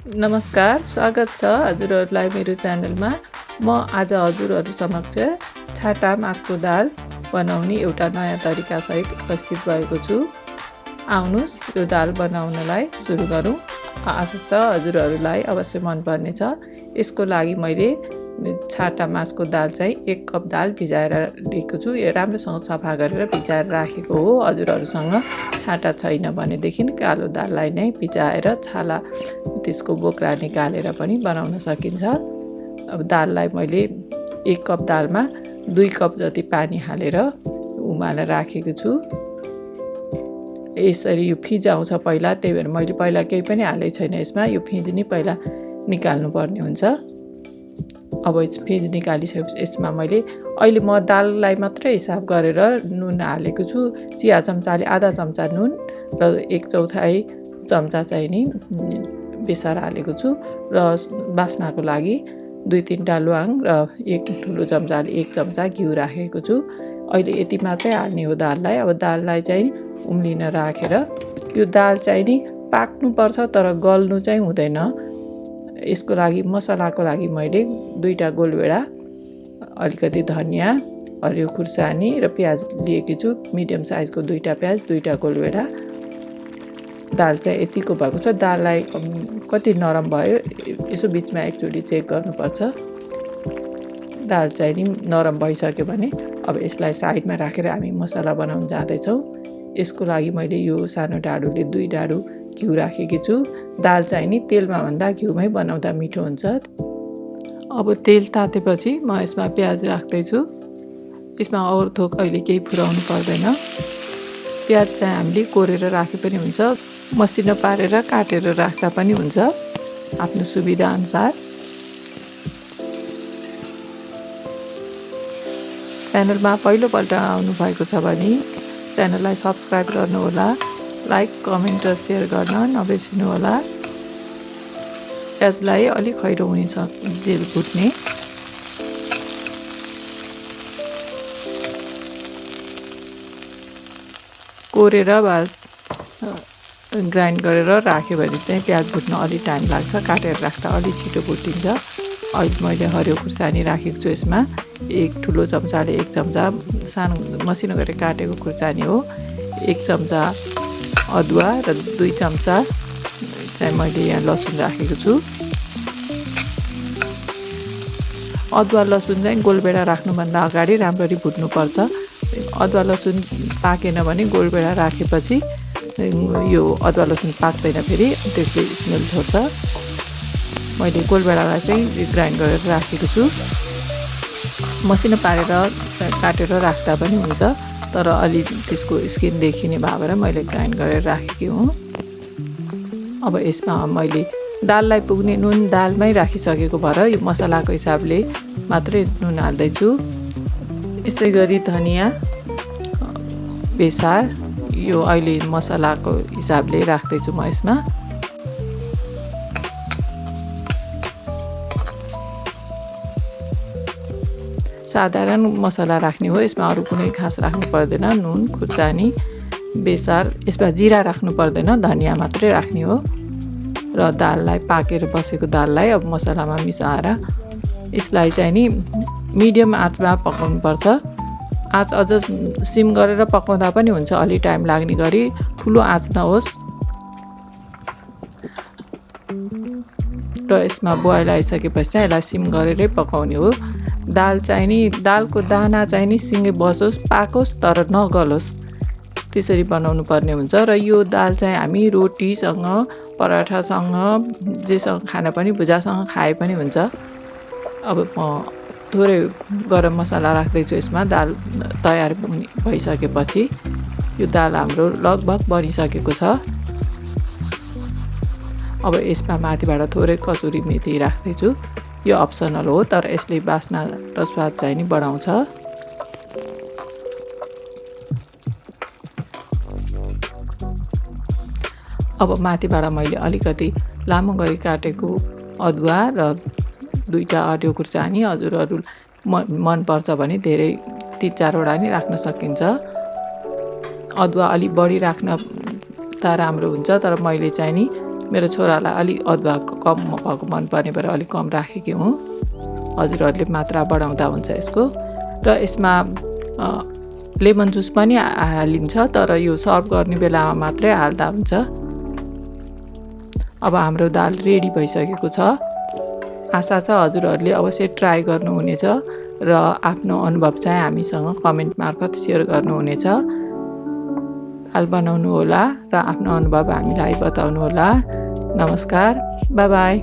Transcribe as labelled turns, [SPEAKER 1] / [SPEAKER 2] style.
[SPEAKER 1] नमस्कार, स्वागत छ हजुरहरूलाई मेरो च्यानलमा। म आज हजुरहरू समक्ष छाटा माछको दाल बनाउने एउटा नयाँ तरिकासहित उपस्थित भएको छु। आउनुहोस् यो दाल बनाउनलाई सुरु गरौँ। आशा छ हजुरहरूलाई अवश्य मन पर्नेछ। यसको लागि मैले छाटा माछको दाल चाहिँ 1 कप दाल भिजाएर लिएको छु। यो राम्रोसँग सफा गरेर भिजाएर राखेको हो। हजुरहरूसँग छाटा छैन भनेदेखि कालो दाललाई नै भिजाएर छाला त्यसको बोक्रा निकालेर पनि बनाउन सकिन्छ। अब दाललाई मैले 1 कप दालमा 2 कप जति पानी हालेर उमालेर राखेको छु। यसरी यो फिजाउँछ पहिला, त्यही भएर मैले पहिला केही पनि हालेको छैन यसमा। यो फिज नि पहिला निकाल्नु पर्ने हुन्छ। अब फिज निकालिसकेपछि यसमा मैले अहिले म दाललाई मात्रै हिसाब गरेर नुन हालेको छु। चिया चम्चाले आधा चम्चा नुन र 1/4 चम्चा चाहिँ नि बेसार हालेको छु र बास्नाको लागि 2-3 ल्वाङ र 1 ठुलो चम्चाले 1 चम्चा घिउ राखेको छु। अहिले यति मात्रै हाल्ने हो दाललाई। अब दाललाई चाहिँ उम्लिन राखेर यो दाल चाहिँ नि पाक्नुपर्छ तर गल्नु चाहिँ हुँदैन। यसको लागि मसलाको लागि मैले 2टा गोलभेडा, अलिकति धनिया, हरियो खुर्सानी र प्याज लिएकी छु। मिडियम साइजको 2टा प्याज, 2टा गोलभेडा। दाल चाहिँ यतिको भएको छ। दाललाई कति नरम भयो यसो बिचमा एकचोटि चेक गर्नुपर्छ। दाल चाहिँ नि नरम भइसक्यो भने अब यसलाई साइडमा राखेर हामी मसला बनाउन जाँदैछौँ। यसको लागि मैले यो सानो डाडुले 2 डाडु घिउ राखेकी छु। दाल चाहिँ नि तेलमा भन्दा घिउमै बनाउँदा मिठो हुन्छ। अब तेल तातेपछि म यसमा प्याज राख्दैछु। यसमा औरथोक अहिले केही फुराउनु पर्दैन। प्याज चाहिँ हामीले कोरेर राखे पनि हुन्छ, मसिनो पारेर काटेर राख्दा पनि हुन्छ, आफ्नो सुविधा अनुसार। च्यानलमा पहिलोपल्ट आउनु भएको छ भने च्यानललाई सब्सक्राइब गर्नुहोला, लाइक, कमेन्ट र सेयर गर्न नबिर्सिनुहोला। प्याजलाई अलिक खैरो हुनेछ जेल फुट्ने। कोरेर ग्राइन्ड गरेर राख्यो भने चाहिँ प्याज भुट्न अलिक टाइम लाग्छ, काटेर राख्दा अलिक छिटो भुटिन्छ। अहिले मैले हरियो खुर्सानी राखेको छु। यसमा 1 ठुलो चम्चाले 1 चम्चा सानो मसिनो गरेर काटेको खुर्सानी हो, 1 चम्चा अदुवा र 2 चम्चा चाहिँ मैले यहाँ लसुन राखेको छु। अदुवा लसुन चाहिँ गोलभेडा राख्नुभन्दा अगाडि राम्ररी भुट्नुपर्छ। अदुवा लसुन पाकेन भने गोलभेडा राखेपछि यो अदुवा लसुन पाक्दैन, फेरि त्यसले स्मेल छोड्छ। मैले गोलभेडालाई चाहिँ ग्राइन्ड गरेर राखेको छु। मसिनो पारेर काटेर राख्दा पनि हुन्छ, तर अलि त्यसको स्किन देखिने भएर मैले ग्राइन्ड गरेर राखेकी हुँ। अब यसमा मैले दाललाई पुग्ने नुन दालमै राखिसकेको भएर यो मसलाको हिसाबले मात्रै नुन हाल्दैछु। यसै गरी धनिया, बेसार यो अहिले मसलाको हिसाबले राख्दैछु म यसमा। साधारण मसला राख्ने हो, यसमा अरू कुनै खास राख्नु पर्दैन। नुन, खुर्सानी, बेसार, यसमा जिरा राख्नु पर्दैन, धनिया मात्रै राख्ने हो। र दाललाई पाकेर बसेको दाललाई अब मसलामा मिसाएर यसलाई चाहिँ नि मिडियम आँचमा पकाउनुपर्छ। आँच अझ सिम गरेर पकाउँदा पनि हुन्छ, अलि टाइम लाग्ने गरी। ठुलो आँच नहोस्। र यसमा बोइल आइसकेपछि चाहिँ यसलाई सिम गरेरै पकाउने हो। दाल चाहिँ नि दालको दाना चाहिँ नि सिँगै बसोस्, पाकोस् तर नगलोस्, त्यसरी बनाउनु पर्ने हुन्छ। र यो दाल चाहिँ हामी रोटीसँग, पराठासँग, जेसँग खाना पनि, भुजासँग खाए पनि हुन्छ। अब म थोरै गरम मसला राख्दैछु यसमा। दाल तयार भइसकेपछि यो दाल हाम्रो लगभग बनिसकेको छ। अब यसमा माथिबाट थोरै कसुरी मेथी राख्दैछु। यो अप्सनल हो, तर यसले बास्ना र स्वाद चाहिँ नि बढाउँछ। अब माथिबाट मैले अलिकति लामो गरी काटेको अदुवा र 2टा हरियो खुर्सानी, हजुरहरू मनपर्छ भने धेरै 3-4वटा नि राख्न सकिन्छ। अदुवा अलि बढी राख्न त राम्रो हुन्छ, तर मैले चाहिँ नि मेरो छोरालाई अलि अदुवा कम भएको मनपर्ने भएर अलिक कम राखेकी हुँ। हजुरहरूले मात्रा बढाउँदा हुन्छ यसको। र यसमा लेमन जुस पनि हालिन्छ, तर यो सर्भ गर्ने बेलामा मात्रै हाल्दा हुन्छ। अब हाम्रो दाल रेडी भइसकेको छ। आशा छ हजुरहरूले अवश्य ट्राई गर्नुहुनेछ र आफ्नो अनुभव चाहिँ हामीसँग कमेन्ट मार्फत सेयर गर्नुहुनेछ। दाल बनाउनु होला र आफ्नो अनुभव हामीलाई बताउनु होला। नमस्कार, बाई बाई।